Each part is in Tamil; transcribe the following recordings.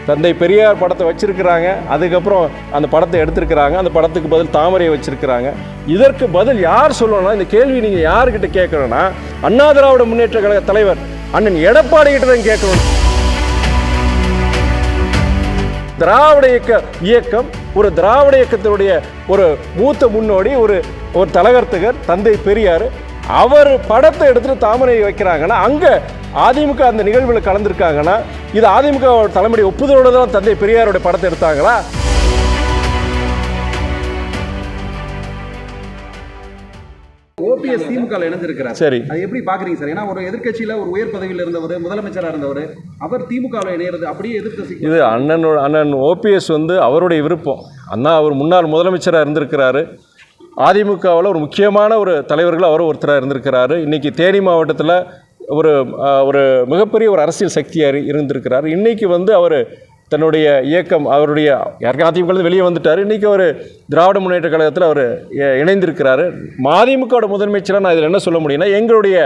தந்தை பெரியார் படத்தை வச்சுருக்கிறாங்க, அதுக்கப்புறம் அந்த படத்தை எடுத்திருக்கிறாங்க, அந்த படத்துக்கு பதில் தாமரையை வச்சுருக்கிறாங்க. இதற்கு பதில் யார் சொல்லணும்னா, இந்த கேள்வி நீங்கள் யார்கிட்ட கேட்கணும்னா அண்ணா திராவிட முன்னேற்ற கழக தலைவர் அண்ணன் எடப்பாடி கிட்ட தான் கேட்கணும். திராவிட இயக்கம் ஒரு திராவிட இயக்கத்தினுடைய ஒரு மூத்த முன்னோடி, ஒரு தலகர்த்தகர் தந்தை பெரியார். அவர் படத்தை எடுத்துட்டு தாமரை வைக்கிறாங்கன்னா அங்கே அதிமுக அந்த நிகழ்வில் கலந்துருக்காங்கன்னா இது அதிமுக தலைமுறை ஒப்புதலோடு தான் தந்தை பெரியாருடைய படத்தை எடுத்தாங்களா? ஓபிஎஸ் திமுகவில் இணைஞ்சிருக்கிறார். சரி, அது எப்படி பாக்குறீங்க சார்? ஏன்னா ஒரு எதிர்க்கட்சியில ஒரு உயர் பதவியில் இருந்தவர், முதலமைச்சராக இருந்தவர், அவர் திமுகவில் இணையிறது அப்படியே எதிர்த்து. இது அண்ணன் ஓபிஎஸ் அவருடைய விருப்பம். அவர் முன்னாள் முதலமைச்சராக இருந்திருக்கிறாரு. அதிமுகவில் ஒரு முக்கியமான ஒரு தலைவர்கள் அவர் ஒருத்தராக இருந்திருக்கிறாரு. இன்றைக்கி தேனி மாவட்டத்தில் ஒரு மிகப்பெரிய ஒரு அரசியல் சக்தியாக இருந்திருக்கிறார். இன்றைக்கி அவர் தன்னுடைய இயக்கம் அவருடைய அதிமுக வெளியே வந்துட்டார். இன்றைக்கி அவர் திராவிட முன்னேற்ற கழகத்தில் அவர் இணைந்திருக்கிறார். அதிமுகவோட முதலமைச்சராக நான் இதில் என்ன சொல்ல முடியும்னா, எங்களுடைய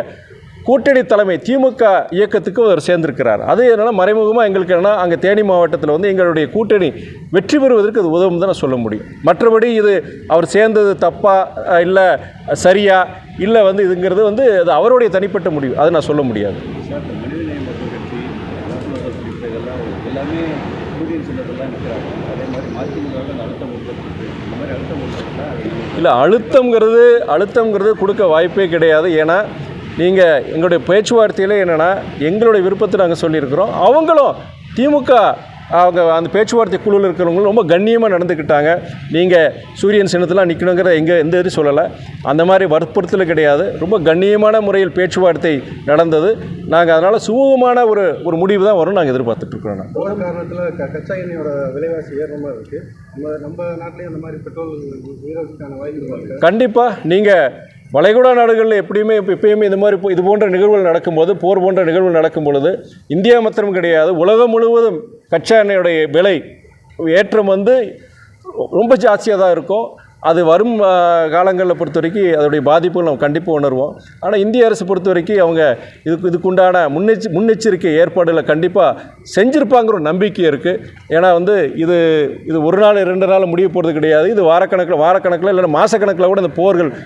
கூட்டணி தலைமை திமுக இயக்கத்துக்கு அவர் சேர்ந்திருக்கிறார். அது என்னால் மறைமுகமாக எங்களுக்கு என்னன்னா, அங்கே தேனி மாவட்டத்தில் எங்களுடைய கூட்டணி வெற்றி பெறுவதற்கு அது உதவும் தான் நான் சொல்ல முடியும். மற்றபடி இது அவர் சேர்ந்தது தப்பா இல்லை சரியா இல்லை இதுங்கிறது அது அவருடைய தனிப்பட்ட முடிவு. அது நான் சொல்ல முடியாது. இல்லை, அழுத்தங்கிறது கொடுக்க வாய்ப்பே கிடையாது. ஏன்னா நீங்கள் எங்களுடைய பேச்சுவார்த்தையில் என்னென்னா, எங்களுடைய விருப்பத்தை நாங்கள் சொல்லியிருக்கிறோம். அவங்களும் திமுக அந்த பேச்சுவார்த்தை குழுவில் இருக்கிறவங்களும் ரொம்ப கண்ணியமாக நடந்துக்கிட்டாங்க. நீங்கள் சூரியன் சின்னத்தில் நிற்கணுங்கிற எந்த இது சொல்லலை. அந்த மாதிரி வற்புறுத்தல் கிடையாது. ரொம்ப கண்ணியமான முறையில் பேச்சுவார்த்தை நடந்தது. நாங்கள் அதனால் சுமூகமான ஒரு முடிவு தான் வரும் நாங்கள் எதிர்பார்த்துட்ருக்கோம். காரணத்தில் கச்சா எண்ணெயோட விலைவாசி ஏறுற மாதிரி இருக்குது. நம்ம நாட்டிலேயும் அந்த மாதிரி பெட்ரோல் உயர்வதற்கான வாய்ப்பு கண்டிப்பாக. நீங்கள் வளைகுடா நாடுகளில் எப்பயுமே இது போன்ற நிகழ்வுகள் நடக்கும்போது, போர் போன்ற நிகழ்வுகள் நடக்கும் பொழுது இந்தியா மாத்திரம் கிடையாது, உலகம் முழுவதும் கச்சா எண்ணெயுடைய விலை ஏற்றம் ரொம்ப ஜாஸ்தியாக தான் இருக்கும். அது வரும் காலங்களில் பொறுத்த வரைக்கும் அதோடைய பாதிப்புகள் நம்ம கண்டிப்பாக உணர்வோம். ஆனால் இந்திய அரசு பொறுத்த வரைக்கும் அவங்க இதுக்குண்டான முன்னெச்சரிக்கை ஏற்பாடுகளை கண்டிப்பாக செஞ்சுருப்பாங்கிற ஒரு நம்பிக்கை இருக்குது. ஏன்னா இது ஒரு நாள் 2 நாள் முடிய போகிறது கிடையாது. இது வாரக்கணக்கில் இல்லைன்னா மாதக்கணக்கில் கூட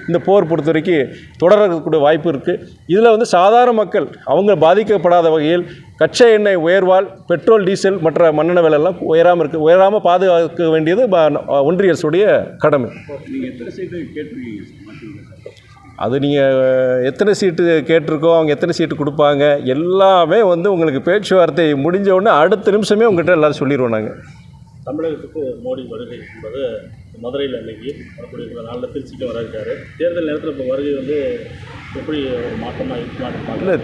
இந்த போர் பொறுத்த வரைக்கும் தொடரக்கூடிய வாய்ப்பு இருக்குது. இதில் சாதாரண மக்கள் அவங்க பாதிக்கப்படாத வகையில் கச்சா எண்ணெய் உயர்வால் பெட்ரோல், டீசல் மற்ற மண்ணெண்ணெய் விலையெல்லாம் உயராமல் பாதுகாக்க வேண்டியது ஒன்றிய அரசுடைய கடமை. அது நீங்கள் எத்தனை சீட்டு கேட்டிருக்கோம், அவங்க எத்தனை சீட்டு கொடுப்பாங்க எல்லாமே உங்களுக்கு பேச்சுவார்த்தை முடிஞ்ச உடனே அடுத்த நிமிஷமே உங்கள்கிட்ட எல்லோரும் சொல்லிடுவோம். நாங்கள் தமிழகத்துக்கு மோடி வருகை என்பது மதுரையில் அன்றைக்கி வரக்கூடிய நாளில் திருச்சிக்கு வர இருக்காரு. தேர்தல் நேரத்தில் இப்போ வருகை எப்படி மாற்றமாக இருக்குமா? இல்லை,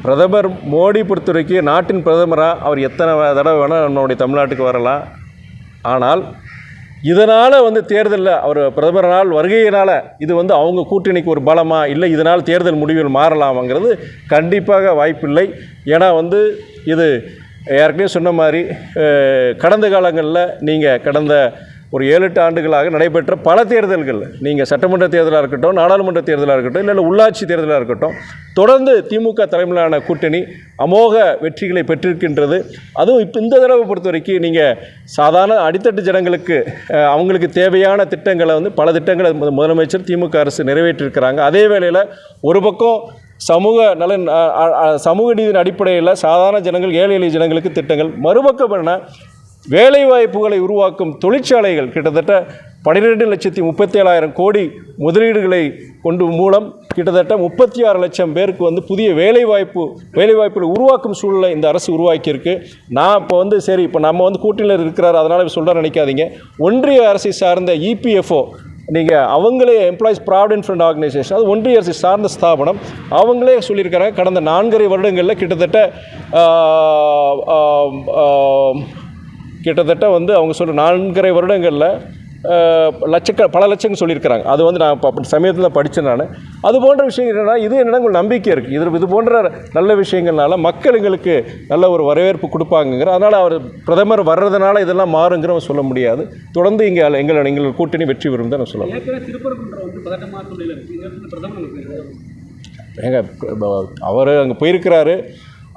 பிரதமர் மோடி பொறுத்த வரைக்கும் நாட்டின் பிரதமராக அவர் எத்தனை தடவை வேணால் நம்மளுடைய தமிழ்நாட்டுக்கு வரலாம். ஆனால் இதனால் தேர்தலில் அவர் பிரதமரால் வருகையினால் இது அவங்க கூட்டணிக்கு ஒரு பலமாக இல்லை, இதனால் தேர்தல் முடிவுகள் மாறலாமாங்கிறது கண்டிப்பாக வாய்ப்பில்லை. ஏன்னா இது ஏற்கனவே சொன்ன மாதிரி கடந்த காலங்களில் நீங்கள் கடந்த ஒரு 7-8 ஆண்டுகளாக நடைபெற்ற பல தேர்தல்கள், நீங்கள் சட்டமன்ற தேர்தலாக இருக்கட்டும், நாடாளுமன்ற தேர்தலாக இருக்கட்டும், இல்லை உள்ளாட்சி தேர்தலாக இருக்கட்டும், தொடர்ந்து திமுக தலைமையிலான கூட்டணி அமோக வெற்றிகளை பெற்றிருக்கின்றது. அதுவும் இப்போ இந்த தடவை பொறுத்த வரைக்கும் நீங்கள் சாதாரண அடித்தட்டு ஜனங்களுக்கு அவங்களுக்கு தேவையான திட்டங்களை பல திட்டங்களை முதலமைச்சர் திமுக அரசு நிறைவேற்றியிருக்கிறாங்க. அதே வேளையில் ஒரு பக்கம் சமூக நீதியின் அடிப்படையில் சாதாரண ஜனங்கள், ஏழை எளிய ஜனங்களுக்கு திட்டங்கள், மறுபக்கம் என்ன வேலைவாய்ப்புகளை உருவாக்கும் தொழிற்சாலைகள் கிட்டத்தட்ட 12,37,000 கோடி முதலீடுகளை மூலம் கிட்டத்தட்ட 36 லட்சம் பேருக்கு புதிய வேலைவாய்ப்புகளை உருவாக்கும் சூழலை இந்த அரசு உருவாக்கியிருக்கு. நான் இப்போ சரி, இப்போ நம்ம கூட்டணியில் இருக்கிறார் அதனால் சொல்ல நினைக்காதீங்க. ஒன்றிய அரசை சார்ந்த EPFO நீங்கள் அவங்களே எம்ப்ளாயிஸ் ப்ராவிடென்ட் ஃபண்ட் ஆர்கனைசேஷன், அது ஒன்றிய அரசு சார்ந்த ஸ்தாபனம், அவங்களே சொல்லியிருக்கிறாங்க கடந்த 4.5 வருடங்களில் கிட்டத்தட்ட அவங்க சொல்கிற 4.5 வருடங்களில் பல லட்சங்கள் சொல்லியிருக்கிறாங்க. அது நான் இப்போ சமயத்தில் படித்தேன். நான் அது போன்ற விஷயங்கள் என்னென்னா, இது என்னென்னா உங்களுக்கு நம்பிக்கை இருக்குது. இது போன்ற நல்ல விஷயங்கள்னால மக்கள் எங்களுக்கு நல்ல ஒரு வரவேற்பு கொடுப்பாங்கங்கிற, அதனால் அவர் பிரதமர் வர்றதுனால இதெல்லாம் மாறுங்கிற சொல்ல முடியாது. தொடர்ந்து இங்கே எங்கள் கூட்டணி வெற்றி பெறும் தான் நான் சொல்லலாம். அவர் அங்கே போயிருக்கிறாரு.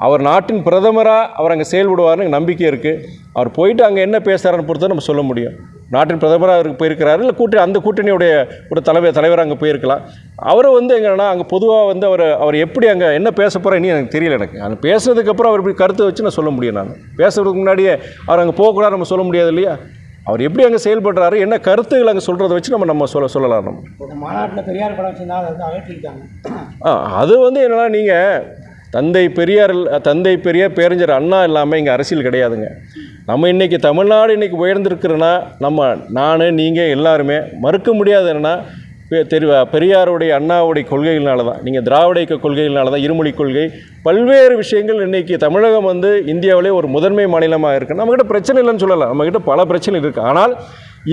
அவர் நாட்டின் பிரதமராக அவர் அங்கே செயல்படுவார்னு எனக்கு நம்பிக்கை இருக்குது. அவர் போயிட்டு அங்கே என்ன பேசுகிறாருன்னு பொறுத்து நம்ம சொல்ல முடியும். நாட்டின் பிரதமராக அவருக்கு போயிருக்கிறாரு, இல்லை அந்த கூட்டணியுடைய ஒரு தலைவர் அங்கே போயிருக்கலாம். அவரை எங்கன்னா அங்கே பொதுவாக அவர் எப்படி அங்கே என்ன பேச போகிறா இனி எனக்கு தெரியல. எனக்கு அங்கே பேசுனதுக்கப்புறம் அவர் இப்படி கருத்தை வச்சு நான் சொல்ல முடியும். நான் பேசுறதுக்கு முன்னாடியே அவர் அங்கே போகக்கூடாது நம்ம சொல்ல முடியாது இல்லையா? அவர் எப்படி அங்கே செயல்படுறாரு, என்ன கருத்துக்கள் அங்கே சொல்கிறத வச்சு நம்ம சொல்லலாம். நம்ம மாநாட்டில் பெரியார் படம் வச்சுருந்தா அதை அகற்றிட்டாங்க. அது என்னென்னா, நீங்கள் தந்தை பெரியார் பேரறிஞர் அண்ணா இல்லாமல் இங்கே அரசியல் கிடையாதுங்க. நம்ம இன்றைக்கி தமிழ்நாடு இன்றைக்கி உயர்ந்திருக்கிறோன்னா நான் நீங்கள் எல்லாருமே மறுக்க முடியாது. என்னென்னா பெரியாருடைய அண்ணாவுடைய கொள்கைகளால தான், நீங்கள் திராவிட இயக்க கொள்கைகளால தான், இருமொழி கொள்கை, பல்வேறு விஷயங்கள் இன்றைக்கி தமிழகம் இந்தியாவிலே ஒரு முதன்மை மாநிலமாக இருக்குது. நம்மக்கிட்ட பிரச்சனை இல்லைன்னு சொல்லலாம், நம்மக்கிட்ட பல பிரச்சனை இருக்குது. ஆனால்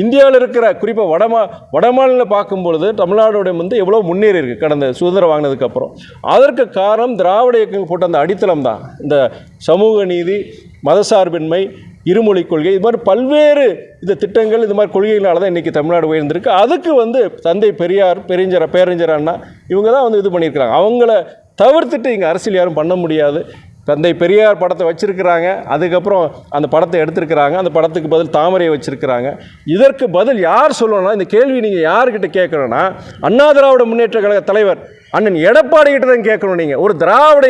இந்தியாவில் இருக்கிற குறிப்பாக வடமாநில பார்க்கும்பொழுது தமிழ்நாடுடைய எவ்வளோ முன்னேறி இருக்குது கடந்த சுதந்திரம் வாங்கினதுக்கப்புறம். அதற்கு காரணம் திராவிட இயக்கங்கள் போட்ட அந்த அடித்தளம் தான். இந்த சமூக நீதி, மதசார்பின்மை, இருமொழி கொள்கை, இது மாதிரி பல்வேறு திட்டங்கள், இது மாதிரி கொள்கைகளால் தான் இன்றைக்கி தமிழ்நாடு உயர்ந்திருக்கு. அதுக்கு தந்தை பெரியார், பேரறிஞர் அண்ணா இவங்க தான் இது பண்ணியிருக்கிறாங்க. அவங்கள தவிர்த்துட்டு இங்கே அரசியல் யாரும் பண்ண முடியாது. தந்தை பெரியார் படத்தை வச்சுருக்கிறாங்க, அதுக்கப்புறம் அந்த படத்தை எடுத்திருக்கிறாங்க, அந்த படத்துக்கு பதில் தாமரையை வச்சுருக்கிறாங்க. இதற்கு பதில் யார் சொல்லணும்னா, இந்த கேள்வி நீங்கள் யார்கிட்ட கேட்கணும்னா, அண்ணா திராவிட முன்னேற்ற கழக தலைவர் அண்ணன் எடப்பாடி கிட்ட தான் கேட்கணும். நீங்கள் ஒரு திராவிட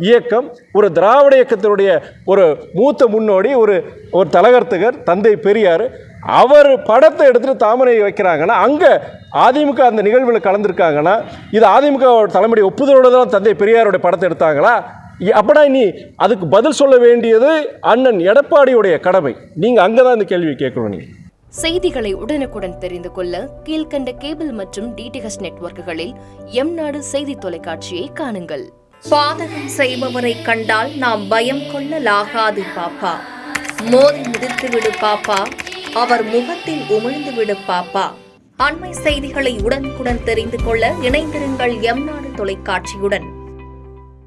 இயக்கம், ஒரு திராவிட இயக்கத்தினுடைய ஒரு மூத்த முன்னோடி, ஒரு தலகர்த்தகர் தந்தை பெரியார், அவர் படத்தை எடுத்துகிட்டு தாமரை வைக்கிறாங்கன்னா, அங்கே அதிமுக அந்த நிகழ்வில் கலந்துருக்காங்கன்னா, இது அதிமுக தலைமுறை ஒப்புதலோடு தான் தந்தை பெரியாருடைய படத்தை எடுத்தாங்களா? அப்படின்னா நீ அதுக்கு பதில் சொல்ல வேண்டியது அண்ணன் எடப்பாடியுடைய கடமை. நீங்கள் அங்கே தான் இந்த கேள்வி கேட்கணும். நீங்கள் செய்திகளை உடனுக்குடன் தெரிந்து கொள்ள கீழ்கண்ட கேபிள் மற்றும் டிடிஹெச் நெட்வொர்க்குகளில் எம்நாடு செய்தி தொலைக்காட்சியை காணுங்கள். பாதகம் செய்பவரை கண்டால் நாம் பயம் கொள்ளலாகாது பாப்பா. மோதி மிதித்து விடு பாப்பா, அவர் முகத்தில் உமிழ்ந்து விடு பாப்பா. அண்மை செய்திகளை உடனுக்குடன் தெரிந்து கொள்ள இணைந்திருங்கள் எம்நாடு தொலைக்காட்சியுடன்.